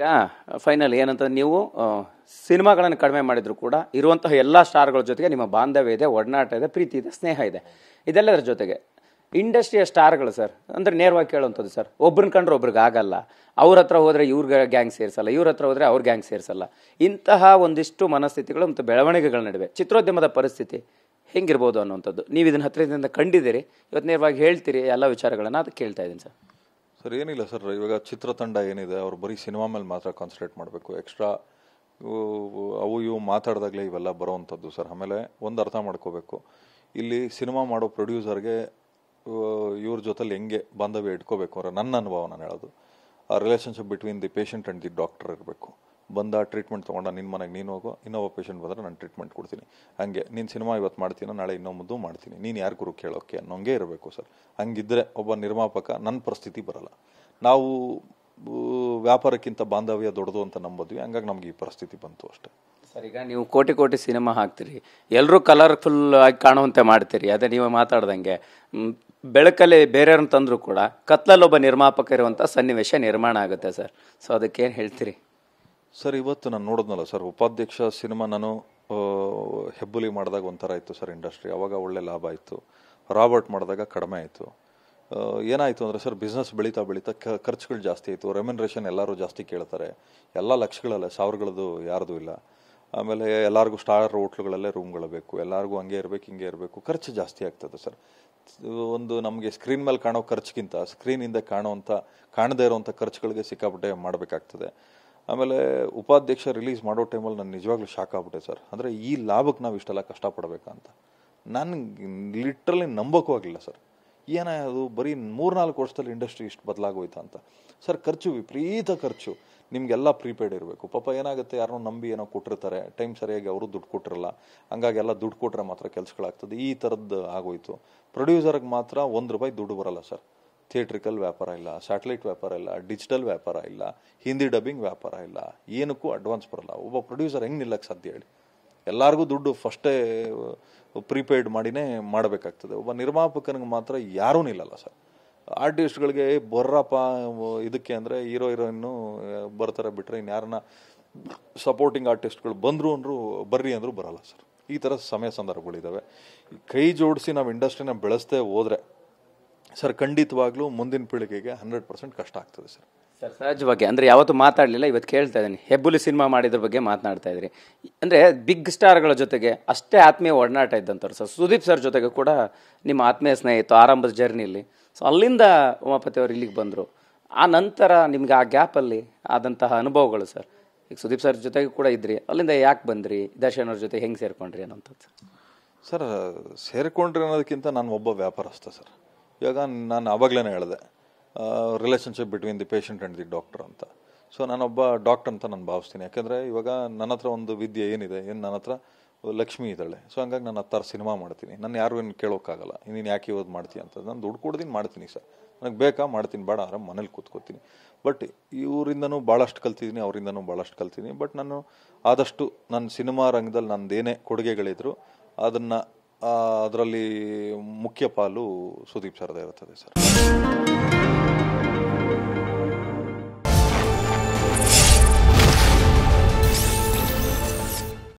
ಈಗ ಫೈನಲ್ ಏನಂತ ನೀವು ಸಿನಿಮಾಗಳನ್ನು ಕಡಿಮೆ ಮಾಡಿದ್ರು ಕೂಡ ಇರುವಂತಹ ಎಲ್ಲ ಸ್ಟಾರ್ಗಳ ಜೊತೆಗೆ ನಿಮ್ಮ ಬಾಂಧವ್ಯ ಇದೆ, ಒಡನಾಟ ಇದೆ, ಪ್ರೀತಿ ಇದೆ, ಸ್ನೇಹ ಇದೆ. ಇದೆಲ್ಲದರ ಜೊತೆಗೆ ಇಂಡಸ್ಟ್ರಿಯ ಸ್ಟಾರ್ಗಳು ಸರ್ ಅಂದರೆ ನೇರವಾಗಿ ಕೇಳುವಂಥದ್ದು ಸರ್, ಒಬ್ರನ್ನ ಕಂಡ್ರೆ ಒಬ್ರಿಗೆ ಆಗಲ್ಲ, ಅವ್ರ ಹತ್ರ ಹೋದರೆ ಇವ್ರ ಗ್ಯಾಂಗ್ ಸೇರಿಸಲ್ಲ, ಇವ್ರ ಹತ್ರ ಹೋದರೆ ಅವ್ರ ಗ್ಯಾಂಗ್ ಸೇರಿಸಲ್ಲ. ಇಂತಹ ಒಂದಿಷ್ಟು ಮನಸ್ಥಿತಿಗಳು ಮತ್ತು ಬೆಳವಣಿಗೆಗಳ ನಡುವೆ ಚಿತ್ರೋದ್ಯಮದ ಪರಿಸ್ಥಿತಿ ಹೆಂಗಿರ್ಬೋದು ಅನ್ನುವಂಥದ್ದು ನೀವು ಇದನ್ನ ಹತ್ತಿರದಿಂದ ಕಂಡಿದ್ದೀರಿ, ಇವತ್ತು ನೇರವಾಗಿ ಹೇಳ್ತೀರಿ ಎಲ್ಲ ವಿಚಾರಗಳನ್ನು, ಅದು ಕೇಳ್ತಾ ಇದ್ದೀನಿ ಸರ್. ಸರ್ ಏನಿಲ್ಲ ಸರ್, ಇವಾಗ ಚಿತ್ರತಂಡ ಏನಿದೆ ಅವ್ರು ಬರೀ ಸಿನಿಮಾ ಮೇಲೆ ಮಾತ್ರ ಕಾನ್ಸಂಟ್ರೇಟ್ ಮಾಡಬೇಕು. ಎಕ್ಸ್ಟ್ರಾ ಅವು ಇವು ಮಾತಾಡಿದಾಗಲೇ ಇವೆಲ್ಲ ಬರೋವಂಥದ್ದು ಸರ್. ಆಮೇಲೆ ಒಂದು ಅರ್ಥ ಮಾಡ್ಕೋಬೇಕು, ಇಲ್ಲಿ ಸಿನಿಮಾ ಮಾಡೋ ಪ್ರೊಡ್ಯೂಸರ್ಗೆ ಇವ್ರ ಜೊತೆಲಿ ಹೆಂಗೆ ಬಾಂಧವ್ಯ ಇಟ್ಕೋಬೇಕು ಅಂದರೆ ನನ್ನ ಅನುಭವ ನಾನು ಹೇಳೋದು, ಆ relationship between the patient and the doctor ಇರಬೇಕು. ಬಂದ ಟ್ರೀಟ್ಮೆಂಟ್ ತೊಗೊಂಡ ನಿನ್ನ ಮನೆಗೆ ನೀನು ಹೋಗೋ, ಇನ್ನೊಬ್ಬ ಪೇಷಂಟ್ ಬಂದರೆ ನಾನು ಟ್ರೀಟ್ಮೆಂಟ್ ಕೊಡ್ತೀನಿ. ಹಂಗೆ ನೀನು ಸಿನಿಮಾ ಇವತ್ತು ಮಾಡ್ತೀನೋ ನಾಳೆ ಇನ್ನೊಂದು ಮಾಡ್ತೀನಿ, ನೀನು ಯಾರು ಗುರು ಕೇಳೋಕ್ಕೆ ಅನ್ನೋಂಗೆ ಇರಬೇಕು ಸರ್. ಹಂಗಿದ್ರೆ ಒಬ್ಬ ನಿರ್ಮಾಪಕ ನನ್ನ ಪರಿಸ್ಥಿತಿ ಬರಲ್ಲ. ನಾವು ವ್ಯಾಪಾರಕ್ಕಿಂತ ಬಾಂಧವ್ಯ ದೊಡ್ಡದು ಅಂತ ನಂಬೋದ್ವಿ, ಹಂಗಾಗಿ ನಮ್ಗೆ ಈ ಪರಿಸ್ಥಿತಿ ಬಂತು ಅಷ್ಟೇ ಸರ್. ಈಗ ನೀವು ಕೋಟಿ ಕೋಟಿ ಸಿನಿಮಾ ಹಾಕ್ತೀರಿ, ಎಲ್ಲರೂ ಕಲರ್ಫುಲ್ ಆಗಿ ಕಾಣುವಂತೆ ಮಾಡ್ತೀರಿ, ಅದೇ ನೀವು ಮಾತಾಡ್ದಂಗೆ ಬೆಳಕಲ್ಲಿ ಬೇರೆಯವ್ರನ್ನ ತಂದರೂ ಕೂಡ ಕತ್ಲಲ್ಲಿ ಒಬ್ಬ ನಿರ್ಮಾಪಕ ಇರುವಂಥ ಸನ್ನಿವೇಶ ನಿರ್ಮಾಣ ಆಗುತ್ತೆ ಸರ್. ಸೊ ಅದಕ್ಕೇನು ಹೇಳ್ತೀರಿ ಸರ್? ಇವತ್ತು ನಾನು ನೋಡಿದ್ನಲ್ಲ ಸರ್, ಉಪಾಧ್ಯಕ್ಷ ಸಿನಿಮಾ ನಾನು ಹೆಬ್ಬುಲಿ ಮಾಡಿದಾಗ ಒಂಥರ ಇತ್ತು ಸರ್ ಇಂಡಸ್ಟ್ರಿ, ಅವಾಗ ಒಳ್ಳೆ ಲಾಭ ಆಯಿತು. ರಾಬರ್ಟ್ ಮಾಡಿದಾಗ ಕಡಿಮೆ ಆಯಿತು. ಏನಾಯಿತು ಅಂದರೆ ಸರ್, ಬಿಸ್ನೆಸ್ ಬೆಳೀತಾ ಬೆಳೀತಾ ಖರ್ಚುಗಳು ಜಾಸ್ತಿ ಆಯಿತು. ರೆಮ್ಯುನರೇಷನ್ ಎಲ್ಲರೂ ಜಾಸ್ತಿ ಕೇಳ್ತಾರೆ, ಎಲ್ಲ ಲಕ್ಷಗಳಲ್ಲ, ಸಾವಿರಗಳದ್ದು ಯಾರ್ದು ಇಲ್ಲ. ಆಮೇಲೆ ಎಲ್ಲರಿಗೂ ಸ್ಟಾರ್ ಹೋಟ್ಲುಗಳಲ್ಲೇ ರೂಮ್ಗಳು ಬೇಕು, ಎಲ್ಲರಿಗೂ ಹಂಗೆ ಇರಬೇಕು ಹಿಂಗೆ ಇರಬೇಕು, ಖರ್ಚು ಜಾಸ್ತಿ ಆಗ್ತದೆ ಸರ್. ಒಂದು ನಮಗೆ ಸ್ಕ್ರೀನ್ ಮೇಲೆ ಕಾಣೋ ಖರ್ಚಿಗಿಂತ ಸ್ಕ್ರೀನಿಂದ ಕಾಣದೇ ಇರೋವಂಥ ಖರ್ಚುಗಳಿಗೆ ಸಿಕ್ಕಾಪಟ್ಟೆ ಮಾಡಬೇಕಾಗ್ತದೆ. ಆಮೇಲೆ ಉಪಾಧ್ಯಕ್ಷ ರಿಲೀಸ್ ಮಾಡೋ ಟೈಮಲ್ಲಿ ನಾನು ನಿಜವಾಗ್ಲೂ ಶಾಕ್ ಆಗ್ಬಿಟ್ಟೆ ಸರ್. ಅಂದರೆ ಈ ಲಾಭಕ್ಕೆ ನಾವು ಇಷ್ಟೆಲ್ಲ ಕಷ್ಟಪಡಬೇಕಂತ ನಾನು ಲಿಟ್ರಲಿ ನಂಬೋಕ್ಕೂ ಆಗಲಿಲ್ಲ ಸರ್. ಏನಾಗೋದು, ಬರೀ 3-4 ವರ್ಷದಲ್ಲಿ ಇಂಡಸ್ಟ್ರಿ ಇಷ್ಟು ಬದಲಾಗೋಯ್ತಾ ಅಂತ ಸರ್. ಖರ್ಚು ವಿಪರೀತ ಖರ್ಚು, ನಿಮಗೆಲ್ಲ ಪ್ರೀಪೇಯ್ಡ್ ಇರಬೇಕು. ಪಾಪ ಏನಾಗುತ್ತೆ, ಯಾರನ್ನೋ ನಂಬಿ ಏನೋ ಕೊಟ್ಟಿರ್ತಾರೆ, ಟೈಮ್ ಸರಿಯಾಗಿ ಅವರು ದುಡ್ಡು ಕೊಟ್ಟಿರಲ್ಲ, ಹಂಗಾಗಿ ಎಲ್ಲ ದುಡ್ಡು ಕೊಟ್ಟರೆ ಮಾತ್ರ ಕೆಲಸಗಳಾಗ್ತದೆ. ಈ ಥರದ್ದು ಆಗೋಯ್ತು. ಪ್ರೊಡ್ಯೂಸರ್ಗೆ ಮಾತ್ರ ₹1 ದುಡ್ಡು ಬರಲ್ಲ ಸರ್. ಥಿಯೇಟ್ರಿಕಲ್ ವ್ಯಾಪಾರ ಇಲ್ಲ, ಸ್ಯಾಟಲೈಟ್ ವ್ಯಾಪಾರ ಇಲ್ಲ, ಡಿಜಿಟಲ್ ವ್ಯಾಪಾರ ಇಲ್ಲ, ಹಿಂದಿ ಡಬ್ಬಿಂಗ್ ವ್ಯಾಪಾರ ಇಲ್ಲ, ಏನಕ್ಕೂ ಅಡ್ವಾನ್ಸ್ ಬರಲ್ಲ. ಒಬ್ಬ ಪ್ರೊಡ್ಯೂಸರ್ ಹೆಂಗೆ ನಿಲ್ಲಕ್ಕೆ ಸಾಧ್ಯ ಹೇಳಿ? ಎಲ್ಲರಿಗೂ ದುಡ್ಡು ಫಸ್ಟೇ ಪ್ರೀಪೇಯ್ಡ್ ಮಾಡಿನೇ ಮಾಡಬೇಕಾಗ್ತದೆ. ಒಬ್ಬ ನಿರ್ಮಾಪಕನಿಗೆ ಮಾತ್ರ ಯಾರೂ ನಿಲ್ಲಲ್ಲ ಸರ್. ಆರ್ಟಿಸ್ಟ್ಗಳಿಗೆ ಬರ್ರಪ್ಪ ಇದಕ್ಕೆ ಅಂದರೆ ಹೀರೋ ಹೀರೋಯಿನ್ನು ಬರ್ತಾರೆ ಬಿಟ್ಟರೆ ಇನ್ಯಾರನ್ನ ಸಪೋರ್ಟಿಂಗ್ ಆರ್ಟಿಸ್ಟ್ಗಳು ಬಂದರು ಅಂದರೂ ಬರ್ರಿ ಅಂದರೂ ಬರಲ್ಲ ಸರ್. ಈ ಥರ ಸಮಯ ಸಂದರ್ಭಗಳಿದ್ದಾವೆ. ಕೈ ಜೋಡಿಸಿ ನಾವು ಇಂಡಸ್ಟ್ರಿನ ಬೆಳೆಸ್ತೇ ಹೋದರೆ ಸರ್, ಖಂಡಿತವಾಗ್ಲೂ ಮುಂದಿನ ಪೀಳಿಗೆಗೆ 100% ಕಷ್ಟ ಆಗ್ತದೆ ಸರ್. ಸರ್ ಸಹಜವಾಗಿ ಅಂದರೆ ಯಾವತ್ತೂ ಮಾತಾಡಲಿಲ್ಲ, ಇವತ್ತು ಕೇಳ್ತಾ ಇದ್ದೀನಿ. ಹೆಬ್ಬುಲಿ ಸಿನಿಮಾ ಮಾಡಿದ್ರ ಬಗ್ಗೆ ಮಾತನಾಡ್ತಾ ಇದ್ರಿ. ಅಂದರೆ ಬಿಗ್ ಸ್ಟಾರ್ಗಳ ಜೊತೆಗೆ ಅಷ್ಟೇ ಆತ್ಮೀಯ ಒಡನಾಟ ಇದ್ದಂಥವ್ರು ಸರ್. ಸುದೀಪ್ ಸರ್ ಜೊತೆಗೆ ಕೂಡ ನಿಮ್ಮ ಆತ್ಮೀಯ ಸ್ನೇಹಿತ ಆರಂಭದ ಜರ್ನಿಯಲ್ಲಿ. ಸೊ ಅಲ್ಲಿಂದ ಉಮಾಪತಿ ಅವರು ಇಲ್ಲಿಗೆ ಬಂದರು. ಆ ನಂತರ ನಿಮ್ಗೆ ಆ ಗ್ಯಾಪಲ್ಲಿ ಆದಂತಹ ಅನುಭವಗಳು ಸರ್, ಈಗ ಸುದೀಪ್ ಸರ್ ಜೊತೆಗೆ ಕೂಡ ಇದ್ರಿ, ಅಲ್ಲಿಂದ ಯಾಕೆ ಬಂದ್ರಿ, ದರ್ಶನ್ ಅವ್ರ ಜೊತೆ ಹೆಂಗೆ ಸೇರ್ಕೊಂಡ್ರಿ ಅನ್ನೋಂಥದ್ದು ಸರ್? ಸೇರ್ಕೊಂಡ್ರಿ ಅನ್ನೋದಕ್ಕಿಂತ ನಾನು ಒಬ್ಬ ವ್ಯಾಪಾರಸ್ಥ ಸರ್. ಇವಾಗ ನಾನು ಆವಾಗಲೇ ಹೇಳಿದೆ, relationship between the patient and the doctor ಅಂತ. ಸೊ ನಾನೊಬ್ಬ ಡಾಕ್ಟರ್ ಅಂತ ನಾನು ಭಾವಿಸ್ತೀನಿ. ಯಾಕೆಂದರೆ ಇವಾಗ ನನ್ನ ಹತ್ರ ಒಂದು ವಿದ್ಯೆ ಏನಿದೆ, ನನ್ನ ಹತ್ರ ಲಕ್ಷ್ಮಿ ಇದ್ದಾಳೆ. ಸೊ ಹಂಗಾಗಿ ನಾನು 10 ಸಿನಿಮಾ ಮಾಡ್ತೀನಿ. ನಾನು ಯಾರು ಏನು ಕೇಳೋಕ್ಕಾಗಲ್ಲ, ನೀನು ಯಾಕೆ ಇವತ್ತು ಮಾಡ್ತೀಯ ಅಂತ. ನಾನು ದುಡ್ಡು ಕೊಡ್ತೀನಿ ಮಾಡ್ತೀನಿ ಸರ್, ನನಗೆ ಬೇಕಾ ಮಾಡ್ತೀನಿ, ಬೇಡ ಆರಾಮ್ ಮನೇಲಿ ಕೂತ್ಕೋತೀನಿ. ಬಟ್ ಇವರಿಂದನೂ ಭಾಳಷ್ಟು ಕಲ್ತಿದ್ದೀನಿ, ಅವರಿಂದನೂ ಭಾಳಷ್ಟು ಕಲ್ತೀನಿ. ಬಟ್ ನಾನು ಆದಷ್ಟು ನನ್ನ ಸಿನಿಮಾ ರಂಗದಲ್ಲಿ ನಂದೇನೇ ಕೊಡುಗೆಗಳಿದ್ರು ಅದರಲ್ಲಿ ಮುಖ್ಯ ಪಾಲು ಸುದೀಪ್ ಸರ್ದೇ ಇರ್ತದೆ ಸರ್.